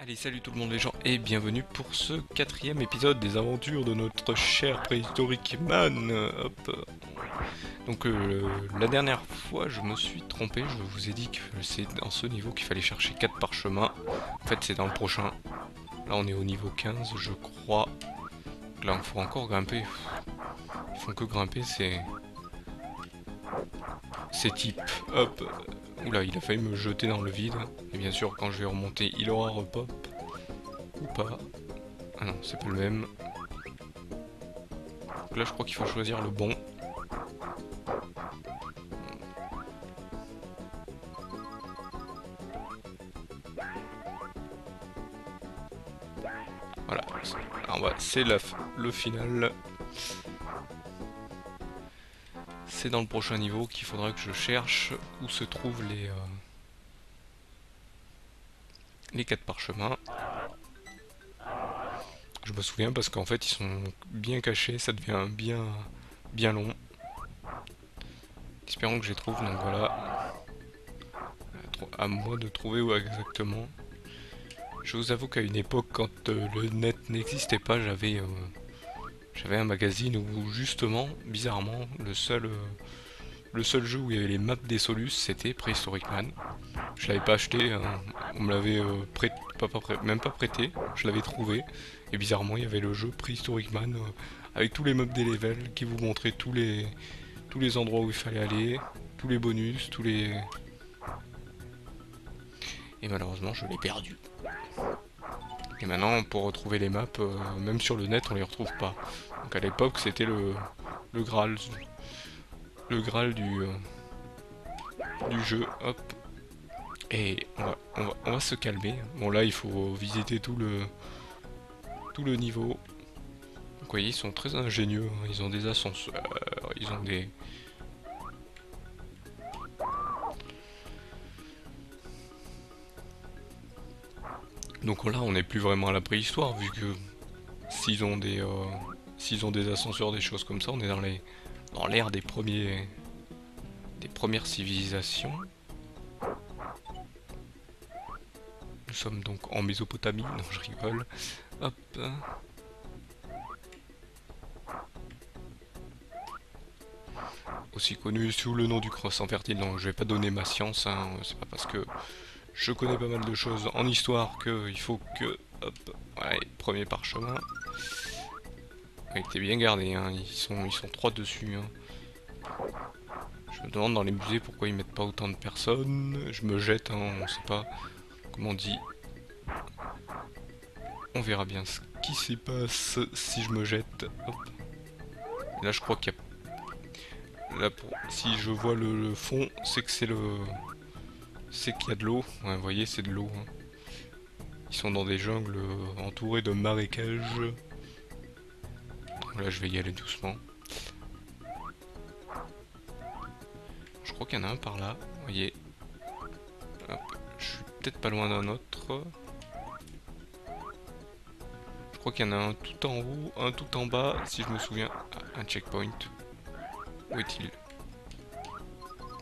Allez, salut tout le monde les gens et bienvenue pour ce quatrième épisode des aventures de notre cher préhistorique man. Hop. Donc la dernière fois je me suis trompé, je vous ai dit que c'est dans ce niveau qu'il fallait chercher 4 parchemins. En fait c'est dans le prochain. Là on est au niveau 15 je crois. Là il faut encore grimper. Ils font que grimper, c'est type. Hop. Oula, il a failli me jeter dans le vide. Et bien sûr quand je vais remonter il aura repop. Ou pas. Ah non, c'est pas le même. Donc là, je crois qu'il faut choisir le bon. Voilà. Alors, c'est le final. C'est dans le prochain niveau qu'il faudra que je cherche où se trouvent les 4 parchemins. Je me souviens parce qu'en fait, ils sont bien cachés. Ça devient bien long. Espérons que je les trouve. Donc voilà. À moi de trouver où exactement. Je vous avoue qu'à une époque, quand le net n'existait pas, j'avais un magazine où justement, bizarrement, le seul jeu où il y avait les maps des Solus, c'était Prehistoric Man. Je l'avais pas acheté, hein, on me l'avait même pas prêté, je l'avais trouvé. Et bizarrement, il y avait le jeu Prehistoric Man avec tous les maps des levels qui vous montraient tous les endroits où il fallait aller, tous les bonus, Et malheureusement, je l'ai perdu. Et maintenant, pour retrouver les maps, même sur le net, on les retrouve pas. Donc à l'époque, c'était le Graal. Le Graal du jeu. Hop. Et on va se calmer. Bon là, il faut visiter tout le niveau. Donc vous voyez, ils sont très ingénieux. Ils ont des ascenseurs, ils ont des... Donc là, on n'est plus vraiment à la préhistoire, vu que s'ils ont des ascenseurs, des choses comme ça, on est dans l'ère des premières civilisations. Nous sommes donc en Mésopotamie, non je rigole. Hop. Aussi connu sous le nom du croissant fertile, donc je vais pas donner ma science, hein. C'est pas parce que je connais pas mal de choses en histoire qu'il faut que... Hop, ouais, premier parchemin. Il était bien gardé, hein. Ils sont 3 dessus. Hein. Je me demande dans les musées pourquoi ils mettent pas autant de personnes. Je me jette, hein, on sait pas comment on dit. On verra bien ce qui s'y passe si je me jette. Hop. Là je crois qu'il y a... Là, si je vois le fond, c'est que c'est qu'il y a de l'eau. Ouais, vous voyez, c'est de l'eau. Hein. Ils sont dans des jungles entourés de marécages. Là, je vais y aller doucement. Je crois qu'il y en a un par là. Vous voyez. Hop. Je suis peut-être pas loin d'un autre. Je crois qu'il y en a un tout en haut, un tout en bas, si je me souviens. Ah, un checkpoint. Où est-il?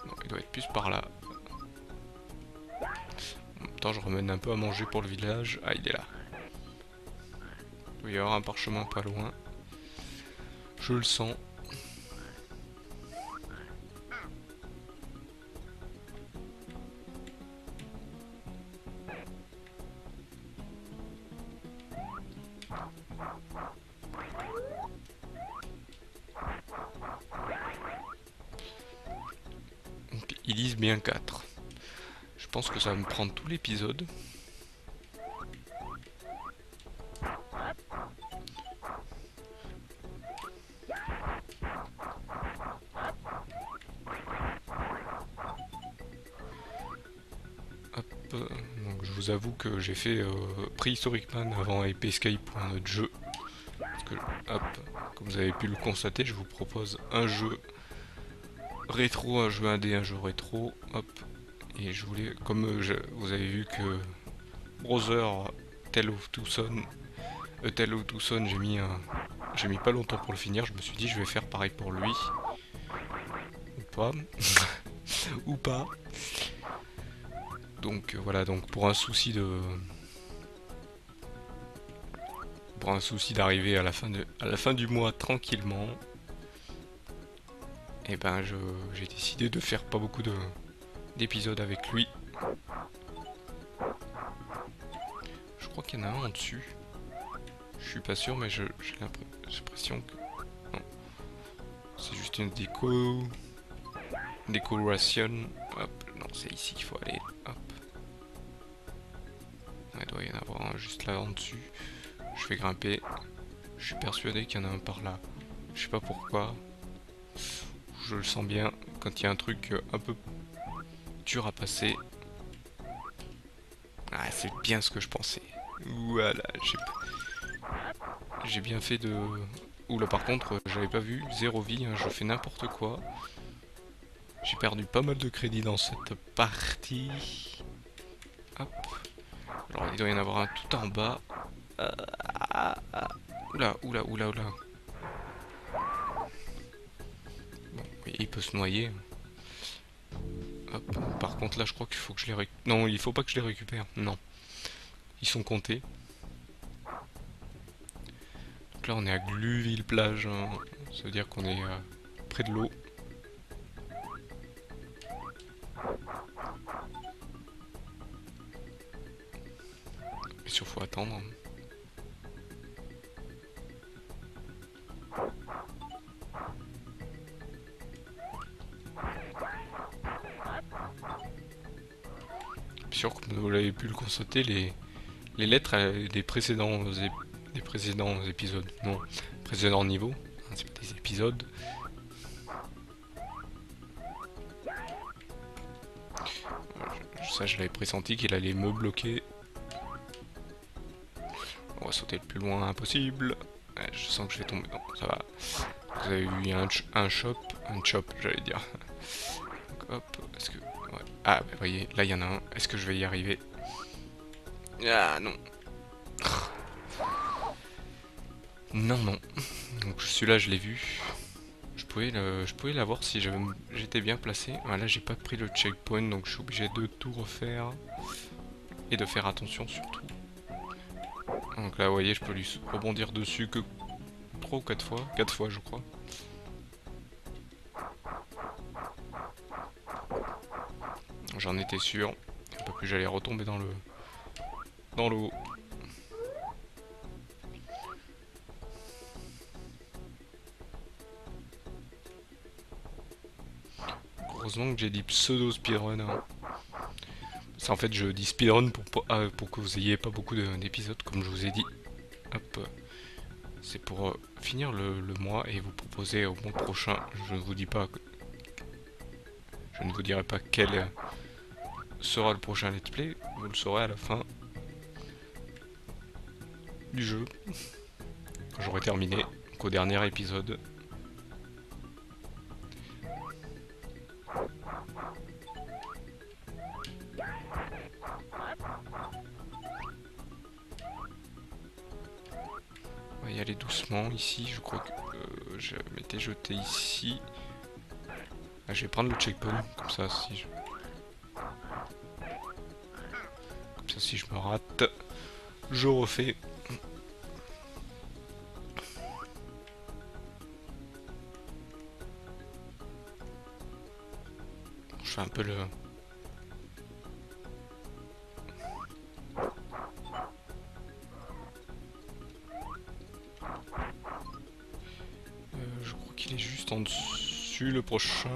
Non, il doit être plus par là. En même temps, je remène un peu à manger pour le village. Ah, il est là. Il doit y avoir un parchemin pas loin. Je le sens. Donc, ils disent bien 4. Je pense que ça va me prendre tout l'épisode. Donc je vous avoue que j'ai fait Prehistoric Man avant Ape Escape pour un autre jeu. Parce que, hop, comme vous avez pu le constater, je vous propose un jeu rétro, un jeu indé, un jeu rétro. Hop. Et je voulais, comme vous avez vu que Brother Tale of Two Sons, j'ai mis pas longtemps pour le finir. Je me suis dit je vais faire pareil pour lui. Ou pas. Ou pas. Donc voilà, donc pour un souci pour un souci d'arriver à la fin du mois tranquillement, et ben j'ai décidé de faire pas beaucoup d'épisodes avec lui. Je crois qu'il y en a un en dessus. Je suis pas sûr, mais j'ai l'impression que... Non. C'est juste une décoration. Hop, non, c'est ici qu'il faut aller. Hop. Il doit y en avoir un juste là en dessus. Je vais grimper. Je suis persuadé qu'il y en a un par là. Je sais pas pourquoi. Je le sens bien quand il y a un truc un peu dur à passer. Ah, c'est bien ce que je pensais. Voilà, j'ai bien fait de... Oula, par contre, j'avais pas vu, 0 vie, hein, je fais n'importe quoi. J'ai perdu pas mal de crédits dans cette partie. Hop. Alors, il doit y en avoir un tout en bas. Oula, oula, oula, oula. Bon, oui, il peut se noyer. Hop. Par contre, là, je crois qu'il faut que je les récupère. Non, il faut pas que je les récupère. Non. Ils sont comptés. Donc là, on est à Gluville-Plage. Hein. Ça veut dire qu'on est près de l'eau. Bien sûr, faut attendre. Bien sûr, comme vous l'avez pu le constater, les lettres des précédents épisodes, non, précédents niveaux, hein, c'est pas des épisodes. Ça, je l'avais pressenti qu'il allait me bloquer. On va sauter le plus loin possible. Ouais, je sens que je vais tomber. Non, ça va. Vous avez eu un chop, j'allais dire. Donc, hop, est-ce que... Ouais. Ah, bah, voyez, là il y en a un. Est-ce que je vais y arriver? Ah, non. Non, non. Donc celui-là, je l'ai vu. Je pouvais l'avoir si j'étais bien placé. Ah, là, j'ai pas pris le checkpoint, donc je suis obligé de tout refaire. Et de faire attention surtout. Donc là, vous voyez, je peux lui rebondir dessus que 3 ou 4 fois. 4 fois, je crois. J'en étais sûr. Un peu plus, j'allais retomber dans l'eau. Heureusement que j'ai dit pseudo speedrun. Hein. En fait, je dis speedrun pour que vous ayez pas beaucoup d'épisodes, comme je vous ai dit. Hop. C'est pour finir le mois et vous proposer au mois prochain. Je ne vous dis pas. Je ne vous dirai pas quel sera le prochain let's play. Vous le saurez à la fin du jeu. Quand j'aurai terminé. Donc au dernier épisode. On va y aller doucement ici. Je crois que je m'étais jeté ici. Ah, je vais prendre le checkpoint. Comme ça, si je me rate, je refais. Je fais un peu le... je crois qu'il est juste en dessus le prochain.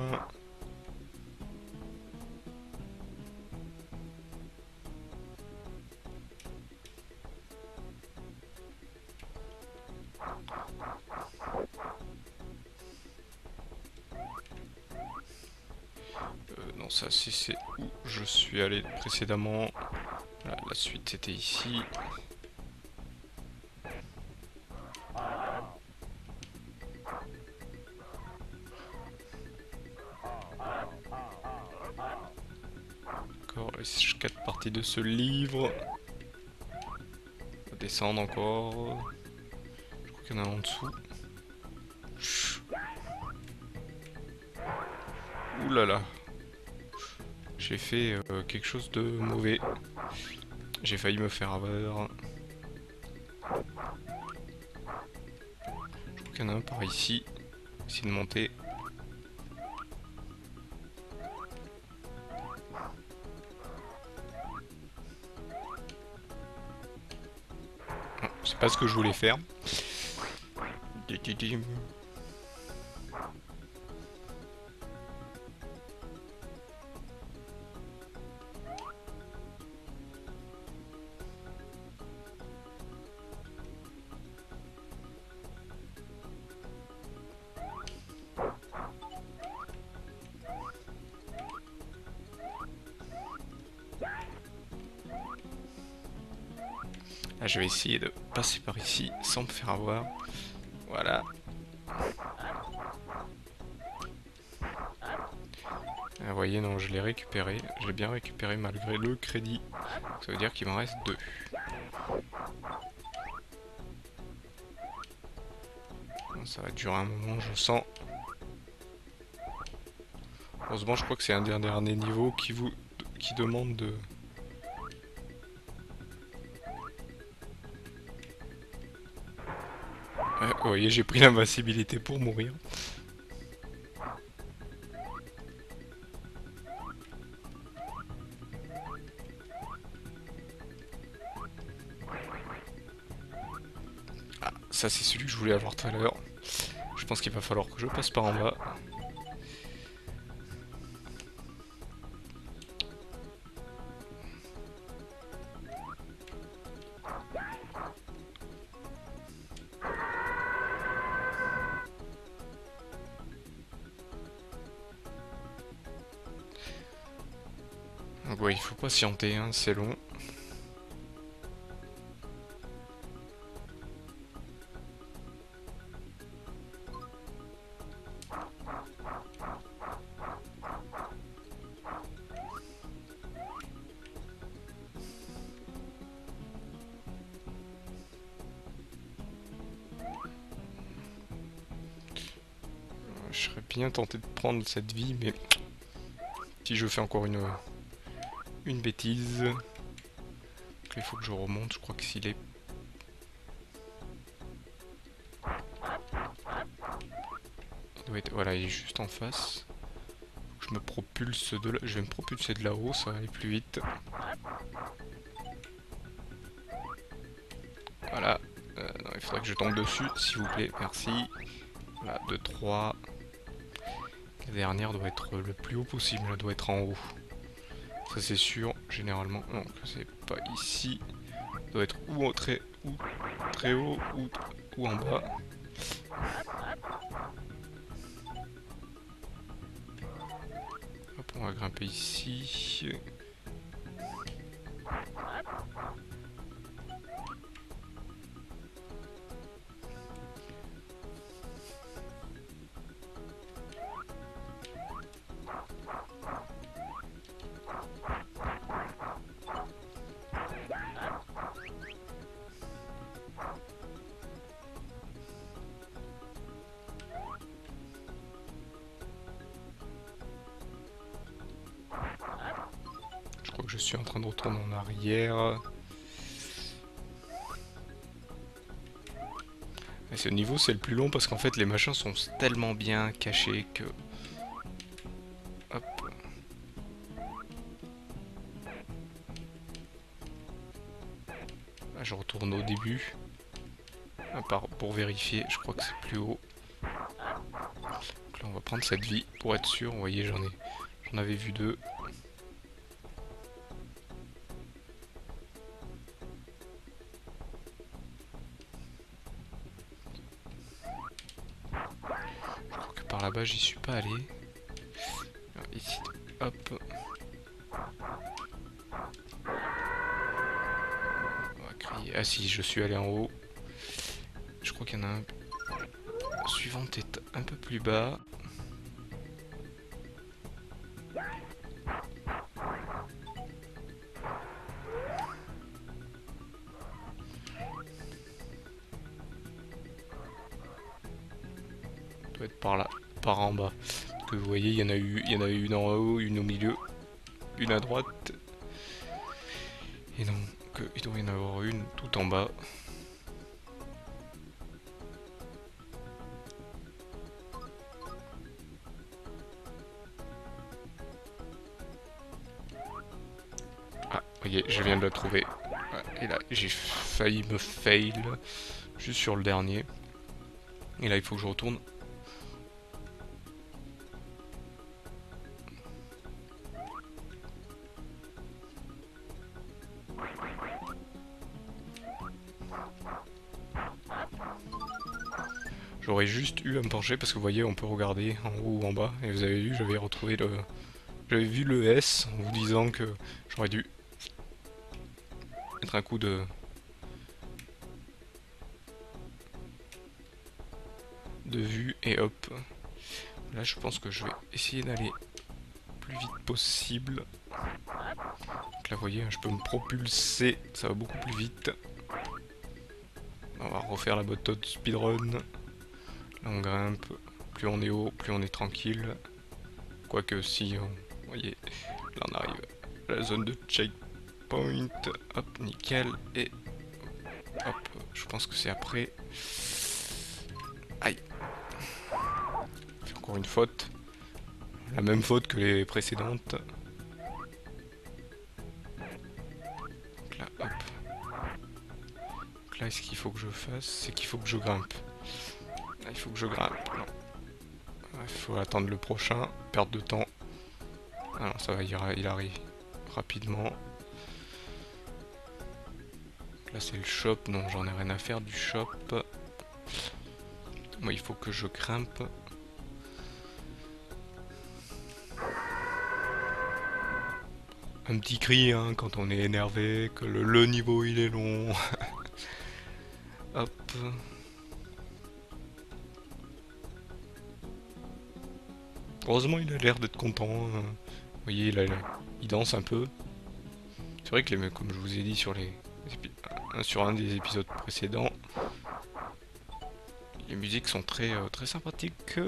Non, ça c'est où je suis allé précédemment. Voilà, la suite c'était ici. D'accord, 4 parties de ce livre. On va descendre encore. Je crois qu'il y en a en dessous. Ouh là là. J'ai fait quelque chose de mauvais. J'ai failli me faire avoir. qu'il y en a un par ici. Essayer de monter. Non, c'est pas ce que je voulais faire. Là, je vais essayer de passer par ici sans me faire avoir. Voilà. Vous voyez, non, je l'ai récupéré. Je l'ai bien récupéré malgré le crédit. Ça veut dire qu'il m'en reste 2. Ça va durer un moment, je sens. Heureusement, je crois que c'est un des derniers niveaux qui demande de... Ouais, vous voyez, j'ai pris l'invincibilité pour mourir. Ah, ça c'est celui que je voulais avoir tout à l'heure. Je pense qu'il va falloir que je passe par en bas. Donc ouais, il faut patienter, hein, c'est long. Je serais bien tenté de prendre cette vie, mais si je fais encore une bêtise, donc il faut que je remonte. Je crois que s'il est... Il doit être... Voilà, il est juste en face. Je me propulse de là. Je vais me propulser de là-haut, ça va aller plus vite. Voilà. Non, il faudrait que je tombe dessus, s'il vous plaît. Merci. Voilà, 2, 3. La dernière doit être le plus haut possible. Elle doit être en haut. Ça c'est sûr. Généralement, non, c'est pas ici. Elle doit être ou très haut ou en bas. Hop, on va grimper ici. Je crois que je suis en train de retourner en arrière. Et ce niveau c'est le plus long parce qu'en fait les machins sont tellement bien cachés que... Hop. Là je retourne au début. Pour vérifier, je crois que c'est plus haut. Donc là on va prendre cette vie pour être sûr. Vous voyez, j'en avais vu 2. Je crois que par là-bas j'y suis pas allé. Alors, ici, hop. On va crier. Ah si, je suis allé en haut. Je crois qu'il y en a un. Le suivant est un peu plus bas. Doit être par là, par en bas. Parce que vous voyez, il y en a eu une en haut, une au milieu, une à droite. Et donc, il doit y en avoir une tout en bas. y est, je viens de le trouver. Et là, j'ai failli me fail juste sur le dernier. Et là, il faut que je retourne. J'aurais juste eu à me pencher parce que vous voyez, on peut regarder en haut ou en bas. Et vous avez vu, j'avais retrouvé le... J'avais vu le S en vous disant que j'aurais dû mettre un coup de vue et hop. Là, je pense que je vais essayer d'aller plus vite possible. Donc là, vous voyez, je peux me propulser, ça va beaucoup plus vite. On va refaire la méthode speedrun. Là, on grimpe. Plus on est haut, plus on est tranquille. Quoique, si, vous voyez, là, on arrive à la zone de checkpoint. Hop, nickel. Et hop, je pense que c'est après. Aïe. Fait encore une faute. La même faute que les précédentes. Donc là, hop. Donc là, ce qu'il faut que je fasse, c'est qu'il faut que je grimpe. Là, il faut que je grimpe. Non. Il faut attendre le prochain. Perte de temps. Ah non, ça va, il arrive rapidement. Là, c'est le shop. Non, j'en ai rien à faire du shop. Moi, il faut que je grimpe. Un petit cri hein, quand on est énervé, que le niveau il est long. Hop. Heureusement il a l'air d'être content. Vous voyez, il danse un peu. C'est vrai que comme je vous ai dit sur un des épisodes précédents, les musiques sont très sympathiques.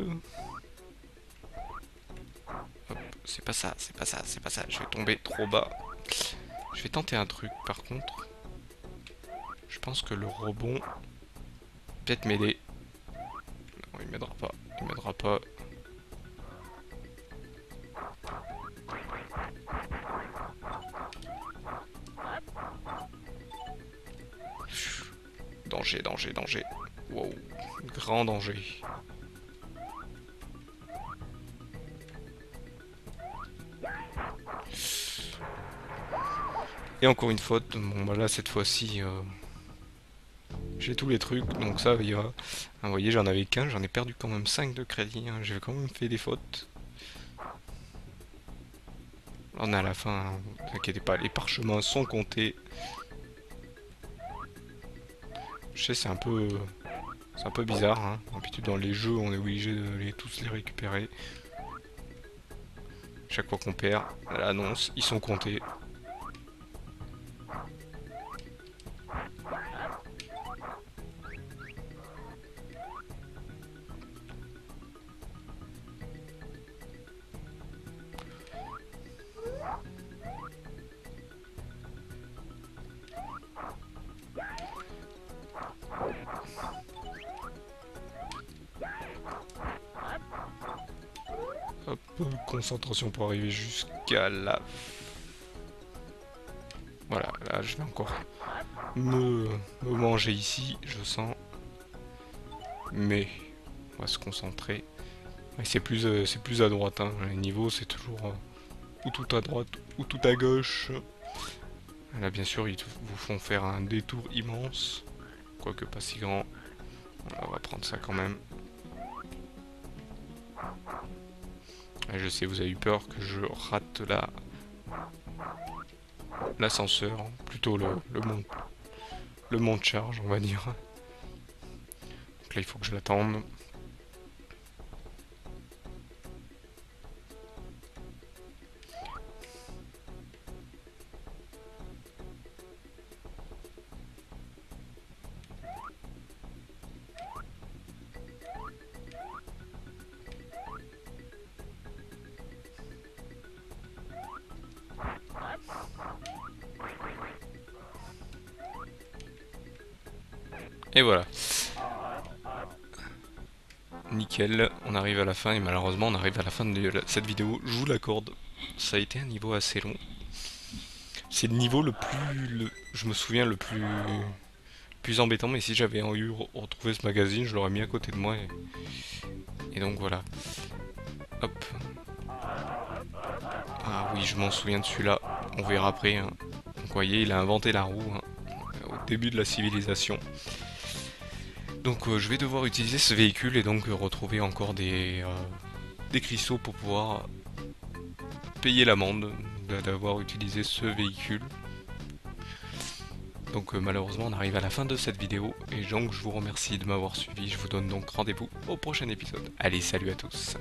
C'est pas ça, c'est pas ça, c'est pas ça. Je vais tomber trop bas. Je vais tenter un truc par contre. Je pense que le rebond peut-être m'aider. Non, il m'aidera pas. Il m'aidera pas. Danger, danger, danger. Wow, grand danger. Et encore une faute. Bon bah là cette fois-ci j'ai tous les trucs, donc ça ira. Vous voyez, j'en avais qu'un, j'en ai perdu quand même 5 de crédit, hein. J'ai quand même fait des fautes. On est à la fin, hein. Ne vous inquiétez pas, les parchemins sont comptés. Je sais, c'est un peu bizarre, hein. D'habitude dans les jeux, on est obligé de tous les récupérer. Chaque fois qu'on perd, à l'annonce, ils sont comptés. Hop, concentration pour arriver jusqu'à la... Voilà, là je vais encore me manger ici, je sens. Mais on va se concentrer. Et c'est plus à droite, hein. Les niveaux c'est toujours ou tout à droite ou tout à gauche. Là bien sûr ils vous font faire un détour immense, quoique pas si grand. Voilà, on va prendre ça quand même. Et je sais, vous avez eu peur que je rate l'ascenseur, hein. Plutôt le mont de charge, on va dire. Donc là il faut que je l'attende. Et voilà. Nickel, on arrive à la fin et malheureusement on arrive à la fin de cette vidéo, je vous l'accorde. Ça a été un niveau assez long. C'est le niveau le plus, je me souviens plus embêtant. Mais si j'avais eu retrouvé ce magazine, je l'aurais mis à côté de moi. Et donc voilà. Hop. Ah oui, je m'en souviens de celui-là. On verra après, hein. Donc vous voyez, il a inventé la roue, hein, au début de la civilisation. Donc je vais devoir utiliser ce véhicule et donc retrouver encore des cristaux pour pouvoir payer l'amende d'avoir utilisé ce véhicule. Donc malheureusement on arrive à la fin de cette vidéo et donc je vous remercie de m'avoir suivi. Je vous donne donc rendez-vous au prochain épisode. Allez, salut à tous.